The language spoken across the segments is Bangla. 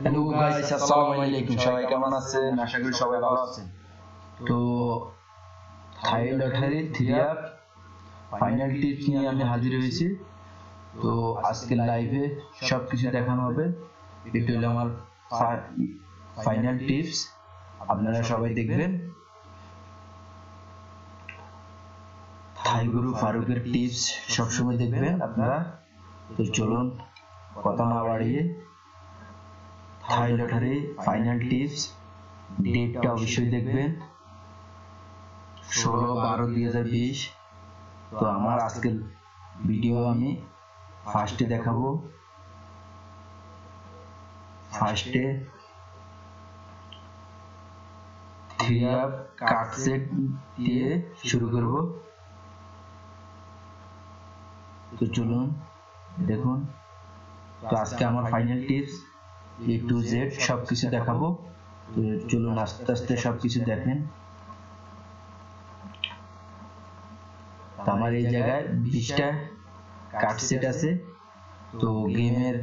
হ্যালো গাইস, আসসালামু আলাইকুম। সবাই কেমন আছেন? আশা করি সবাই ভালো আছেন। তো থাই লটারি 3 ফাইনাল টিপস নিয়ে আমি হাজির হয়েছি। তো আজকে লাইভে সবকিছু দেখানো হবে। এটা হলো আমার ফাইনাল টিপস, আপনারা সবাই দেখবেন। থাই গুরু ফারুকের টিপস সবসময় দেখবেন আপনারা। তো চলুন কথা না বাড়িয়ে থাই লটারি ফাইনাল টিপস ডেটটা অবশ্যই দেখবেন 16/12/2020। তো আমার আজকের ভিডিও আমি ফার্স্টে দেখাবো। ফার্স্টে 3 কার্ড সেট দিয়ে শুরু করব। তো চলুন দেখুন। তো আজকে আমার final tips A to Z সবকিছু দেখাবো। তো চলুন আস্তে আস্তে সবকিছু দেখেন। তো আমার এই জায়গায় 20টা কার্ড সেট আছে। তো গেমের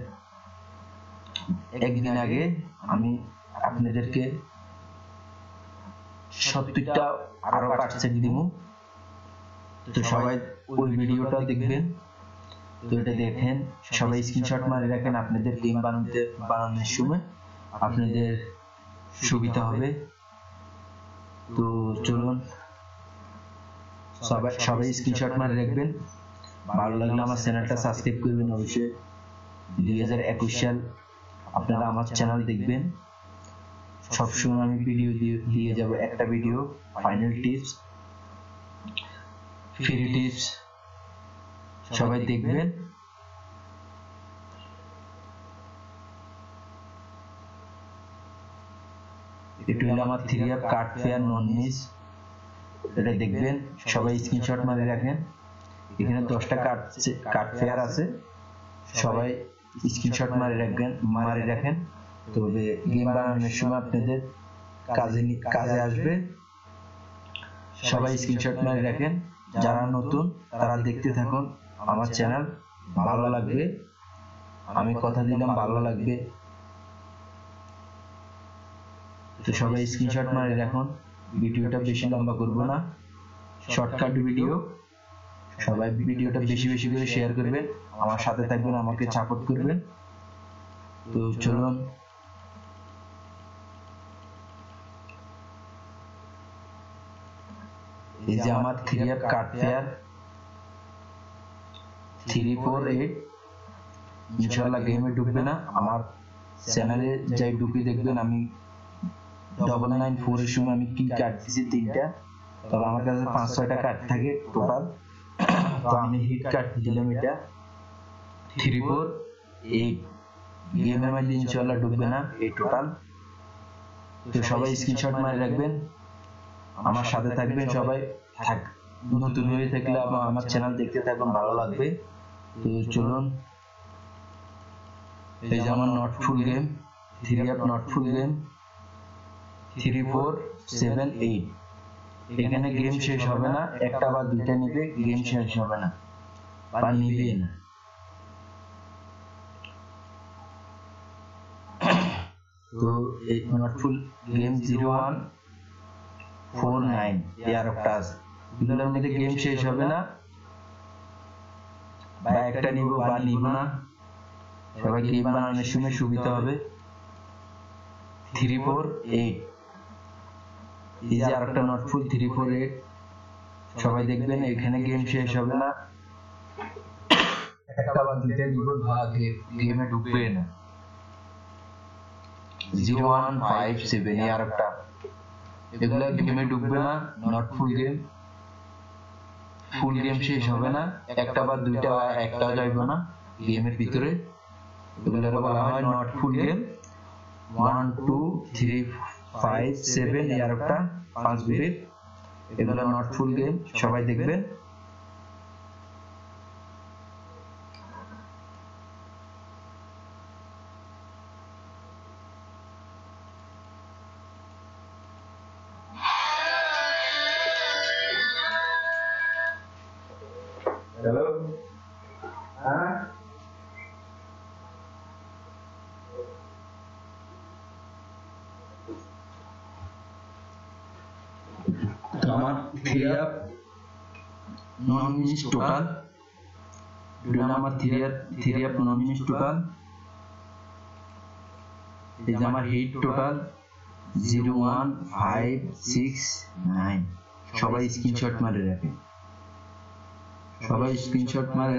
একদিন আগে আমি আপনাদেরকে 70টা আরো কার্ড সেট দিব। তো সবাই ওই ভিডিওটা দেখবেন। তো এটা দেখেন, সবাই স্ক্রিনশট মারে রাখেন। আপনাদের গেম বানানোর সময় আপনাদের সুবিধা হবে। তো চলুন সবাই স্ক্রিনশট মারে রাখবেন। ভালো লাগলে আমার চ্যানেলটা সাবস্ক্রাইব করবেন অবশ্যই। 2021 সাল আপনারা আমার চ্যানেল দেখবেন। সবসময় আমি ভিডিও দিয়ে যাব, একটা video final tips, free tips সবাই দেখবেন। এটা হলো আমার 3 কার্ড ফেয়ার নন মিস। এটা দেখবেন, সবাই স্ক্রিনশট মারে রাখেন। এখানে 10টা কার্ড ফেয়ার আছে, সবাই স্ক্রিনশট মারে রাখেন। তবে গেম বানানোর সময় আপনাদের কাজে আসবে। সবাই স্ক্রিনশট মারে রাখেন। যারা নতুন তারা দেখতে থাকুন আমার চ্যানেল, ভালো লাগবে। আমি কথা দিলাম ভালো লাগবে। তো সবাই স্ক্রিনশট মারে রাখুন। ভিডিওটা বেশি লম্বা করব না, শর্টকাট ভিডিও। সবাই ভিডিওটা বেশি বেশি করে শেয়ার করবেন, আমার সাথে থাকবেন, আমাকে সাপোর্ট করবেন। তো চলুন এই যে আমার 3 কার্ড ফেয়ার 348 ইনশাআল্লাহ গেমে ঢুকবে না। আমার চ্যানেলে যাই ঢুকে দেখবেন আমি 994 এর সময় আমি কি কার্ড দিয়েছি 3টা। তবে আমার কাছে 5-6টা কার্ড থাকে টোটাল। তো আমি হিট কার্ড দিলাম এটা 348। গেমের মধ্যে ইনশাআল্লাহ ঢুকবে না এই টোটাল। তো সবাই স্ক্রিনশট মারে রাখবেন, আমার সাথে থাকবেন। সবাই নতুন হয়ে থাকলে আমার চ্যানেল দেখতে থাকুন, ভালো লাগবে। তো চলুন এই যে আমার not full game 3 not full game 3478। এখানে গেম শেষ হবে না, একটা বা দুইটা নিবে, গেম শেষ হবে না বা নিবে না। তো এই নট ফুল গেম 0149 এর একটা আছে। এগুলোর মধ্যে গেম শেষ হবে না, বা একটা নিব বা নিব না। সবাই গেম বানানোর সময় সুবিধা হবে। 348 এই যে আরেকটা নট ফুল 348। সবাই দেখবেন, এখানে গেম শেষ হবে না, একটা বা দুইটা নিব বা গেমে ঢুকবে না। 0157 এই আরেকটা, এগুলা গেমে ঢুকবে না। Not full game, full game শেষ হবে না, একটা বা দুইটা বা একটাও যাইবে না গেমের ভিতরে। এগুলোর বলা হয় নট ফুল গেম। 12357 এই আরেকটা 5 বিট, এগুলো নট ফুল গেম। সবাই দেখবেন। হ্যালো, হ্যাঁ আমার 3 অ্যাপ 9 মিনিট টোটাল, এটা আমার 3 অ্যাপ 9 মিনিট টোটাল। এই যে আমার হিট টোটাল 01569। সবাই স্ক্রিনশট মারে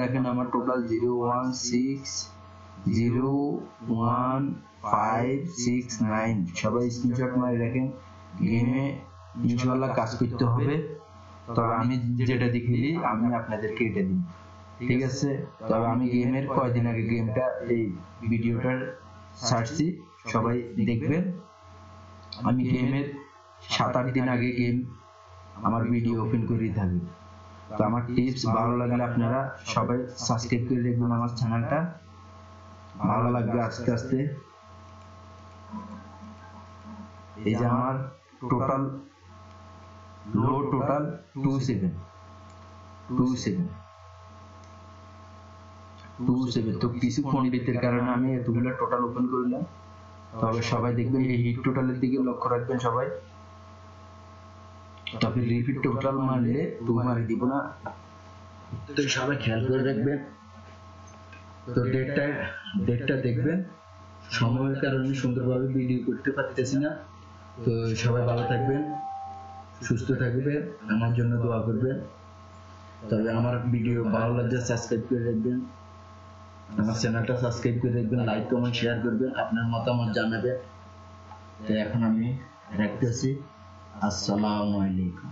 রাখেন, আমার টোটাল 01569। সবাই স্ক্রিনশট মারে রাখেন। গেমে ইনশাআল্লাহ কাজ করতে হবে, তবে আমি যেটা দেখিলি আমি আপনাদেরকে এটা দিই, ঠিক আছে? তবে আমি গেমের কয়দিন আগে গেমটা এই ভিডিওটা ছাড়ছি, সবাই দেখবেন। আমি গেমের 7-8 দিন আগে গেম আমার ভিডিও ওপেন করে থাকি। তো আমার টিপস ভালো লাগলে আপনারা সবাই সাবস্ক্রাইব করে দেখবেন আমার চ্যানেলটা, ভালো লাগবে আস্তে আস্তে। এই যে আমার টোটাল লো টোটাল 27। তো কিছু পণ্ডিতের কারণে আমি এতগুলো টোটাল ওপেন করলাম। তবে সবাই দেখবেন এই হিট টোটালের দিকে লক্ষ্য রাখবেন সবাই। তবে রিপিট টোটাল মারলে মারি দিব না, তো সবাই খেয়াল করে রাখবেন। তো ডেটটা দেখবেন। সময়ের কারণে সুন্দরভাবে ভিডিও করতে পারতেছি না। তো সবাই ভালো থাকবেন, সুস্থ থাকবেন, আমার জন্য দোয়া করবেন। তবে আমার ভিডিও ভালো লাগলে সাবস্ক্রাইব করে রাখবেন, আমার চ্যানেলটা সাবস্ক্রাইব করে রাখবেন, লাইক কমেন্ট শেয়ার করবেন, আপনার মতামত জানাবেন। তো এখন আমি রাখতেছি। আসসালামু আলাইকুম।